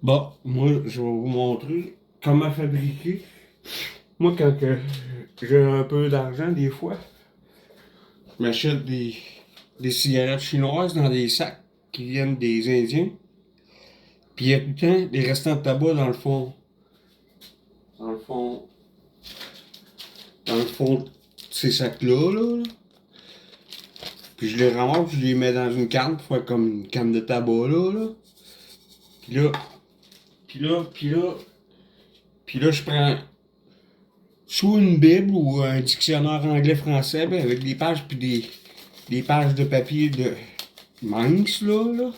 Bon, moi, je vais vous montrer comment fabriquer. Moi, quand j'ai un peu d'argent, des fois, je m'achète des cigarettes chinoises dans des sacs qui viennent des Indiens. Puis il y a tout le temps des restants de tabac dans le fond, dans le fond de ces sacs-là, là. Puis je les ramasse, je les mets dans une canne pour faire comme une canne de tabac, là. Puis là, puis là, puis là, puis là, je prends soit une Bible ou un dictionnaire anglais-français ben, avec des pages puis des pages de papier de mince là.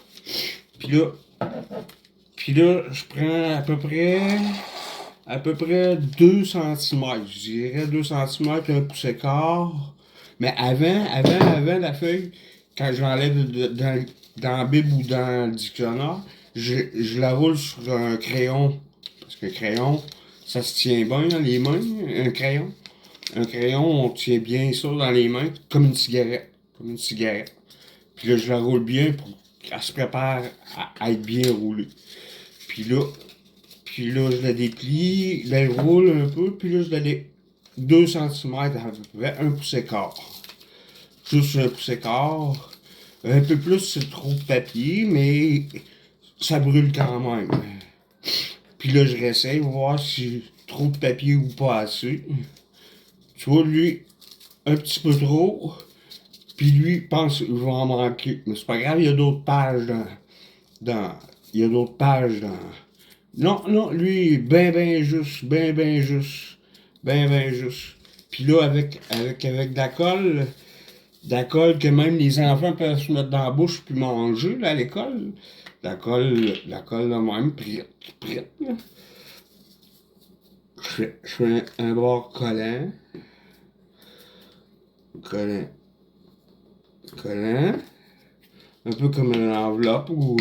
Puis là, puis là, je prends à peu près 2 centimètres. Je dirais 2 centimètres, un pouce et quart. Mais avant la feuille, quand je l'enlève dans la Bible ou dans le dictionnaire, je la roule sur un crayon. Parce que le crayon, ça se tient bien dans les mains, un crayon. Un crayon, on tient bien ça dans les mains, comme une cigarette. Comme une cigarette. Puis là, je la roule bien pour qu'elle se prépare à être bien roulée. Puis là, puis là, je la déplie, je la roule un peu, puis là, je la déplie 2 centimètres à peu près, un pouce et quart. Juste un pouce et quart. Un peu plus, c'est trop de papier, mais ça brûle quand même. Puis là, je réessaye, voir si trop de papier ou pas assez. Tu vois, lui, un petit peu trop. Puis lui, pense qu'il va en manquer. Mais c'est pas grave, il y a d'autres pages dans. Il y a d'autres pages dans. Non, non, lui, ben juste, ben juste. Ben juste. Puis là, avec de la colle que même les enfants peuvent se mettre dans la bouche puis manger, là, à l'école. La colle de même, prête, là. Je fais un bord collant, collant, collant. Un peu comme une enveloppe ou,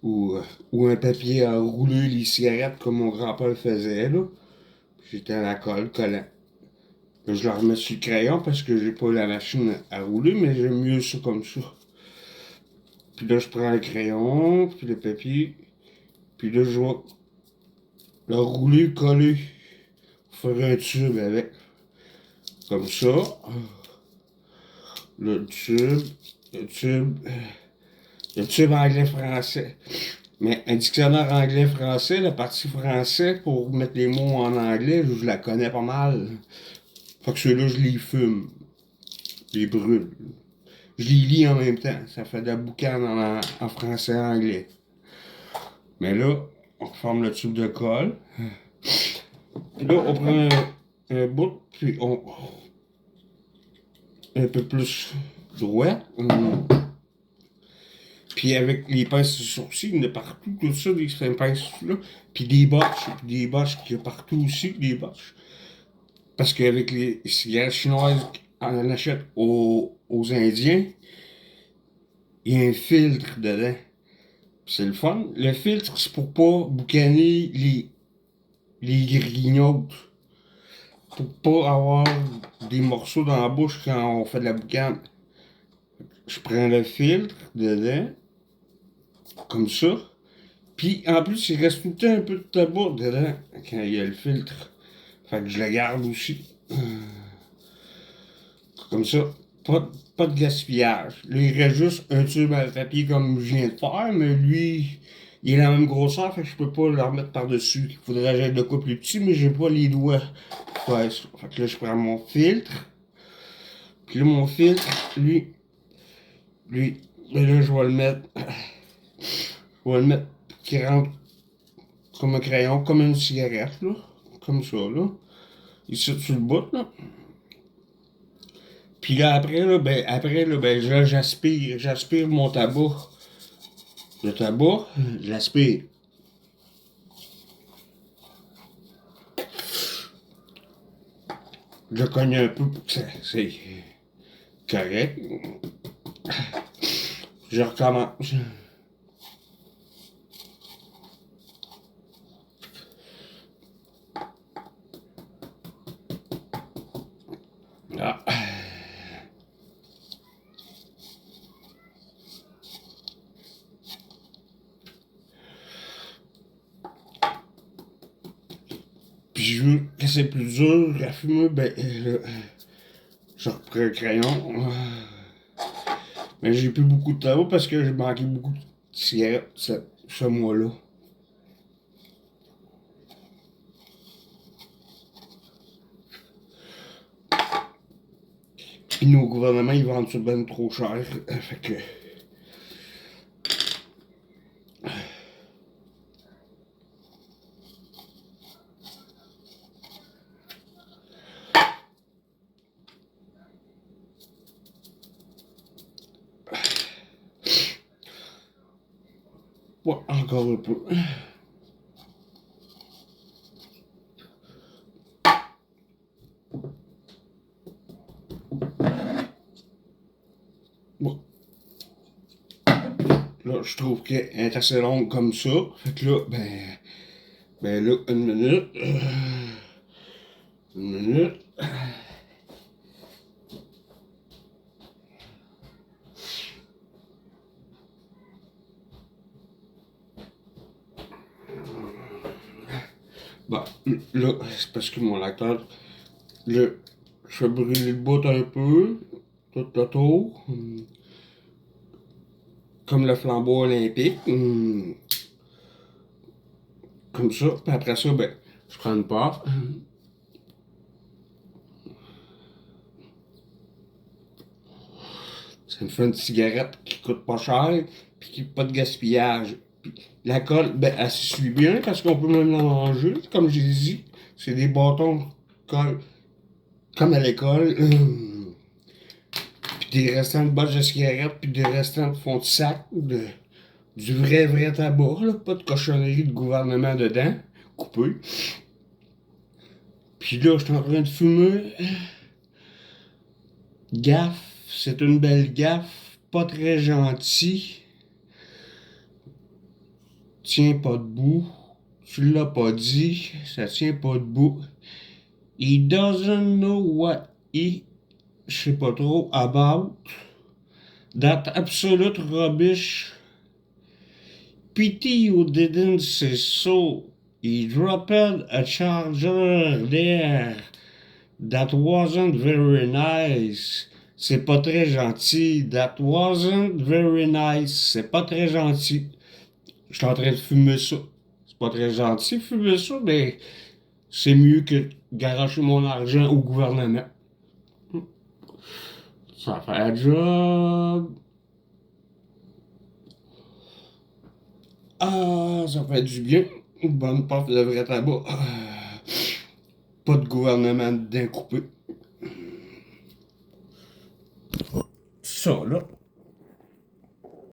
ou un papier à rouler les cigarettes comme mon grand-père faisait, là. J'étais à la colle, collant. Là, je le remets sur le crayon parce que j'ai pas la machine à rouler, mais j'aime mieux ça comme ça. Puis là, je prends le crayon, puis le papier, puis là, je vais le rouler, coller, faire un tube avec. Comme ça. Le tube, le tube, le tube anglais-français. Mais un dictionnaire anglais-français, la partie français, pour mettre les mots en anglais, je la connais pas mal. Fait que ceux-là, je les fume, je les brûle. Je les lis en même temps. Ça fait de la boucane en français et anglais. Mais là, on reforme le tube de colle. Puis là, on prend un bout, puis on. Un peu plus droit. Puis avec les pinces de sourcils, il y en a partout, tout ça, des pinces-là. Puis des botches qu'il y a partout aussi, des botches. Parce qu'avec les cigarettes chinoises, on en achète aux Indiens, il y a un filtre dedans. C'est le fun. Le filtre, c'est pour pas boucaner les grignotes. Pour pas avoir des morceaux dans la bouche quand on fait de la boucane. Je prends le filtre dedans, comme ça. Puis en plus, il reste tout le temps un peu de tabac dedans quand il y a le filtre. Fait que je le garde aussi. Comme ça, pas de gaspillage. Là, il reste juste un tube à papier comme je viens de faire, mais lui, il est la même grosseur, fait que je peux pas le remettre par-dessus. Il faudrait que j'aille de quoi plus petit, mais j'ai pas les doigts pour faire ça. Fait que là, je prends mon filtre. Puis là, mon filtre, lui, là, je vais le mettre. Je vais le mettre qui rentre comme un crayon, comme une cigarette, là. Comme ça, là. Ici, sur le bout, là. Puis là, après, là, ben, là, j'aspire mon tabac. Le tabac, je l'aspire. Je le cogne un peu pour que c'est correct. Je recommence. Ah. Puis je veux que c'est plus dur à fumer, ben je reprends un crayon. Mais j'ai plus beaucoup de travaux parce que j'ai manqué beaucoup de cigarettes ce mois-là. Puis nos gouvernements, ils vendent ça ben trop cher. Fait que. Ouais, encore un peu. Bon. Là, je trouve qu'elle est assez longue comme ça. Fait que là, ben là, une minute. Une minute. Bon, là, c'est parce que mon lacteur, là, je vais brûler le bout un peu, tout autour, comme le flambeau olympique, comme ça. Puis après ça, ben, je prends une pâte. Ça me fait une cigarette qui coûte pas cher, puis qui pas de gaspillage. Puis la colle, ben, elle se suit bien parce qu'on peut même la manger, comme j'ai dit. C'est des bâtons de colle, comme à l'école. Puis des restants de bottes de cigarettes, puis des restants de fond de sac, du vrai tabac, là, pas de cochonnerie de gouvernement dedans, coupé. Puis là, je suis en train de fumer. Gaffe, c'est une belle gaffe, pas très gentil. Tient pas debout. Tu l'as pas dit, ça tient pas debout. He doesn't know what he, je sais pas trop, about. That absolute rubbish. Pity you didn't say so. He dropped a charger there. That wasn't very nice. C'est pas très gentil. That wasn't very nice. C'est pas très gentil. Je suis en train de fumer ça. C'est pas très gentil de fumer ça, mais c'est mieux que garocher mon argent au gouvernement. Ça fait un job. Ah, ça fait du bien. Une bonne puff de vrai tabac. Pas de gouvernement dedans coupé. Ça, là.